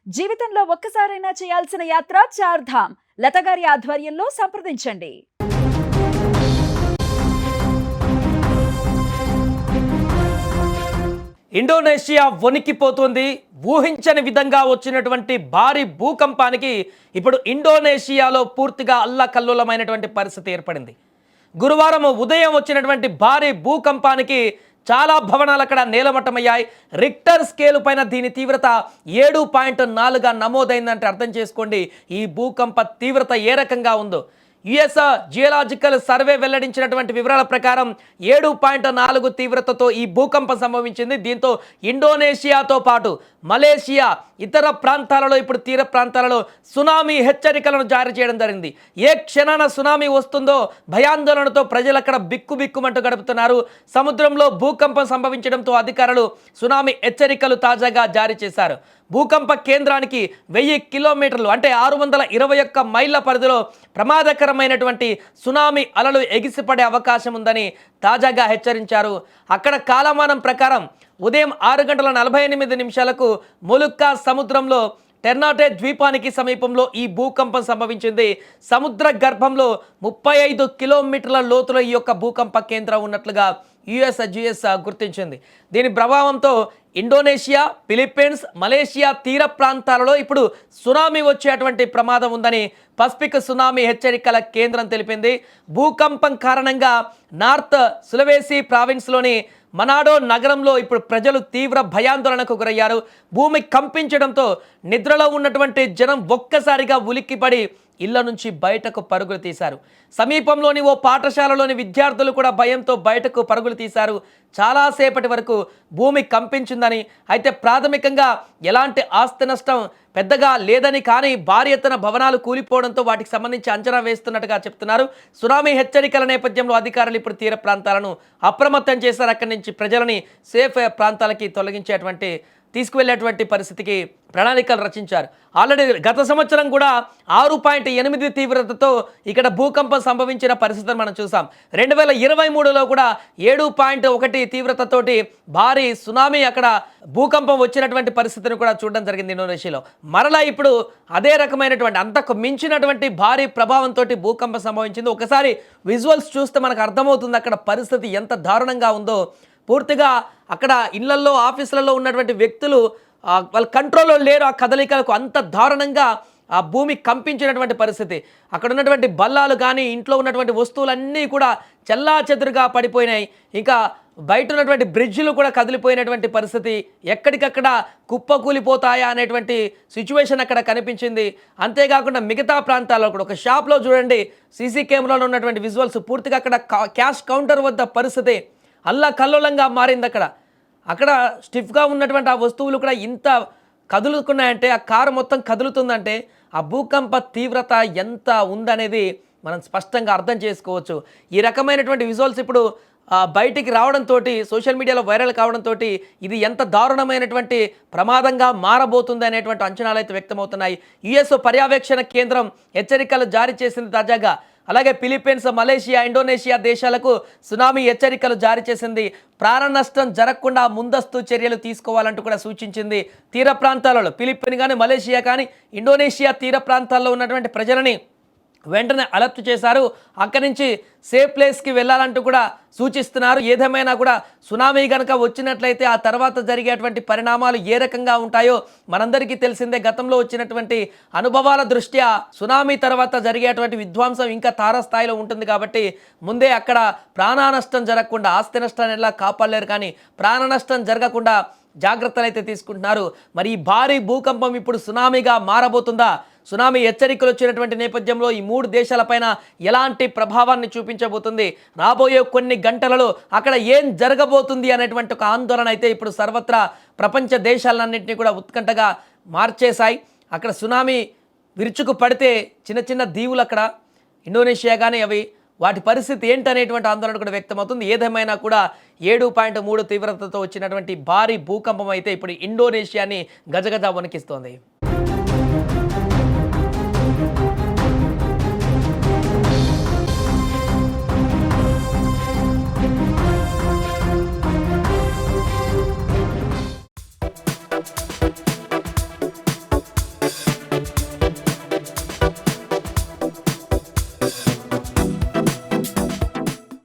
జీవితంలో ఒక్కసారైనా చేయాల్సిన యాత్ర చార్ధామ్. లతగారి ఆధ్వర్యంలో సంప్రదించండి. ఇండోనేషియా వణికిపోతుంది. ఊహించని విధంగా వచ్చినటువంటి భారీ భూకంపానికి ఇప్పుడు ఇండోనేషియాలో పూర్తిగా అల్లకల్లోలమైనటువంటి పరిస్థితి ఏర్పడింది. గురువారం ఉదయం వచ్చినటువంటి భారీ భూకంపానికి చాలా భవనాలు అక్కడ నేలమట్టమయ్యాయి. రిక్టర్ స్కేలు పైన దీని తీవ్రత 7.4గా నమోదైందంటే అర్థం చేసుకోండి ఈ భూకంప తీవ్రత ఏ రకంగా ఉందో. యుఎస్ జియోలాజికల్ సర్వే వెల్లడించినటువంటి వివరాల ప్రకారం 7.4 తీవ్రతతో ఈ భూకంపం సంభవించింది. దీంతో ఇండోనేషియాతో పాటు మలేషియా ఇతర ప్రాంతాలలో ఇప్పుడు తీర ప్రాంతాలలో సునామీ హెచ్చరికలను జారీ చేయడం జరిగింది. ఏ క్షణాన సునామీ వస్తుందో భయాందోళనతో ప్రజలు అక్కడ బిక్కుబిక్కుమంటూ గడుపుతున్నారు. సముద్రంలో భూకంపం సంభవించడంతో అధికారులు సునామీ హెచ్చరికలు తాజాగా జారీ చేశారు. భూకంప కేంద్రానికి 1000 కిలోమీటర్లు అంటే 621 మైళ్ళ పరిధిలో ప్రమాదకరమైనటువంటి సునామీ అలలు ఎగిసిపడే అవకాశం ఉందని తాజాగా హెచ్చరించారు. అక్కడ కాలమానం ప్రకారం ఉదయం 6:48 మొలుక్కా సముద్రంలో టెర్నాటే ద్వీపానికి సమీపంలో ఈ భూకంపం సంభవించింది. సముద్ర గర్భంలో 35 కిలోమీటర్ల లోతులో ఈ యొక్క భూకంప కేంద్రం ఉన్నట్లుగా యుఎస్ గుర్తించింది. దీని ప్రభావంతో ఇండోనేషియా, ఫిలిప్పీన్స్, మలేషియా తీర ప్రాంతాలలో ఇప్పుడు సునామీ వచ్చేటువంటి ప్రమాదం ఉందని పసిఫిక్ సునామీ హెచ్చరికల కేంద్రం తెలిపింది. భూకంపం కారణంగా నార్త్ సులవేసి ప్రావిన్స్లోని మనాడో నగరంలో ఇప్పుడు ప్రజలు తీవ్ర భయాందోళనకు గురయ్యారు. భూమి కంపించడంతో నిద్రలో ఉన్నటువంటి జనం ఒక్కసారిగా ఉలిక్కిపడి ఇళ్ల నుంచి బయటకు పరుగులు తీశారు. సమీపంలోని ఓ పాఠశాలలోని విద్యార్థులు కూడా భయంతో బయటకు పరుగులు తీశారు. చాలాసేపటి వరకు భూమి కంపించిందని, అయితే ప్రాథమికంగా ఎలాంటి ఆస్తి నష్టం పెద్దగా లేదని, కానీ భారీ ఎత్తున భవనాలు కూలిపోవడంతో వాటికి సంబంధించి అంచనా వేస్తున్నట్టుగా చెప్తున్నారు. సునామీ హెచ్చరికల నేపథ్యంలో అధికారులు ఇప్పుడు తీర ప్రాంతాలను అప్రమత్తం చేశారు. అక్కడి నుంచి ప్రజలని సేఫ్ ప్రాంతాలకి తీసుకువెళ్ళేటువంటి పరిస్థితికి ప్రణాళికలు రచించారు. ఆల్రెడీ గత సంవత్సరం కూడా 6.8 తీవ్రతతో ఇక్కడ భూకంపం సంభవించిన పరిస్థితిని మనం చూసాం. 2023లో కూడా 7.1 తీవ్రతతోటి భారీ సునామీ అక్కడ భూకంపం వచ్చినటువంటి పరిస్థితిని కూడా చూడడం జరిగింది ఇండోనేషియాలో. మరలా ఇప్పుడు అదే రకమైనటువంటి అంతకు మించినటువంటి భారీ ప్రభావంతో భూకంపం సంభవించింది. ఒకసారి విజువల్స్ చూస్తే మనకు అర్థమవుతుంది అక్కడ పరిస్థితి ఎంత దారుణంగా ఉందో. పూర్తిగా అక్కడ ఇళ్లల్లో, ఆఫీసులలో ఉన్నటువంటి వ్యక్తులు వాళ్ళ కంట్రోల్లో లేరు. ఆ కదలికలకు అంత దారుణంగా ఆ భూమి కంపించినటువంటి పరిస్థితి. అక్కడ ఉన్నటువంటి బల్లాలు కానీ ఇంట్లో ఉన్నటువంటి వస్తువులన్నీ కూడా చెల్లాచెదురుగా పడిపోయినాయి. ఇంకా బయట ఉన్నటువంటి బ్రిడ్జిలు కూడా కదిలిపోయినటువంటి పరిస్థితి. ఎక్కడికక్కడ కుప్పకూలిపోతాయా అనేటువంటి సిచ్యువేషన్ అక్కడ కనిపించింది. అంతేకాకుండా మిగతా ప్రాంతాల్లో కూడా ఒక షాప్లో చూడండి, సీసీ కెమెరాలో ఉన్నటువంటి విజువల్స్ పూర్తిగా అక్కడ క్యాష్ కౌంటర్ వద్ద పరిస్థితి అల్లకల్లోలంగా మారింది. అక్కడ స్టిఫ్గా ఉన్నటువంటి ఆ వస్తువులు కూడా ఇంత కదులుకున్నాయంటే, ఆ కారు మొత్తం కదులుతుందంటే ఆ భూకంప తీవ్రత ఎంత ఉందనేది మనం స్పష్టంగా అర్థం చేసుకోవచ్చు. ఈ రకమైనటువంటి విజువల్స్ ఇప్పుడు బయటికి రావడంతో, సోషల్ మీడియాలో వైరల్ కావడంతో ఇది ఎంత దారుణమైనటువంటి ప్రమాదంగా మారబోతుంది అనేటువంటి అంచనాలు అయితే వ్యక్తమవుతున్నాయి. యుఎస్ పర్యవేక్షణ కేంద్రం హెచ్చరికలు జారీ చేసింది తాజాగా. అలాగే ఫిలిప్పీన్స్, మలేషియా, ఇండోనేషియా దేశాలకు సునామీ హెచ్చరికలు జారీ చేసింది. ప్రాణ నష్టం జరగకుండా ముందస్తు చర్యలు తీసుకోవాలంటూ కూడా సూచించింది. తీర ప్రాంతాలలో ఫిలిప్పీన్ కానీ, మలేషియా కానీ, ఇండోనేషియా తీర ప్రాంతాల్లో ఉన్నటువంటి ప్రజలని వెంటనే అలర్ట్ చేశారు. అక్కడి నుంచి సేఫ్ ప్లేస్కి వెళ్ళాలంటూ కూడా సూచిస్తున్నారు. ఏదేమైనా కూడా సునామీ కనుక వచ్చినట్లయితే ఆ తర్వాత జరిగేటువంటి పరిణామాలు ఏ రకంగా ఉంటాయో మనందరికీ తెలిసిందే. గతంలో వచ్చినటువంటి అనుభవాల దృష్ట్యా సునామీ తర్వాత జరిగేటువంటి విధ్వంసం ఇంకా తారస్థాయిలో ఉంటుంది. కాబట్టి ముందే అక్కడ ప్రాణ నష్టం జరగకుండా, ఆస్తి నష్టాన్ని ఎలా కాపాడలేరు, కానీ ప్రాణ నష్టం జరగకుండా జాగ్రత్తలు అయితే తీసుకుంటున్నారు. మరి ఈ భారీ భూకంపం ఇప్పుడు సునామీగా మారబోతుందా? సునామీ హెచ్చరికలు వచ్చినటువంటి నేపథ్యంలో ఈ 3 దేశాలపైన ఎలాంటి ప్రభావాన్ని చూపించబోతుంది? రాబోయే కొన్ని గంటలలో అక్కడ ఏం జరగబోతుంది అనేటువంటి ఒక ఆందోళన అయితే ఇప్పుడు సర్వత్రా ప్రపంచ దేశాలన్నింటినీ కూడా ఉత్కంఠగా మార్చేశాయి. అక్కడ సునామీ విరుచుకు పడితే చిన్న చిన్న దీవులు అక్కడ ఇండోనేషియా కానీ వాటి పరిస్థితి ఏంటనేటువంటి ఆందోళన కూడా వ్యక్తమవుతుంది. ఏదేమైనా కూడా 7.3 తీవ్రతతో వచ్చినటువంటి భారీ భూకంపం అయితే ఇప్పుడు ఇండోనేషియాని గజగజ వణికిస్తోంది.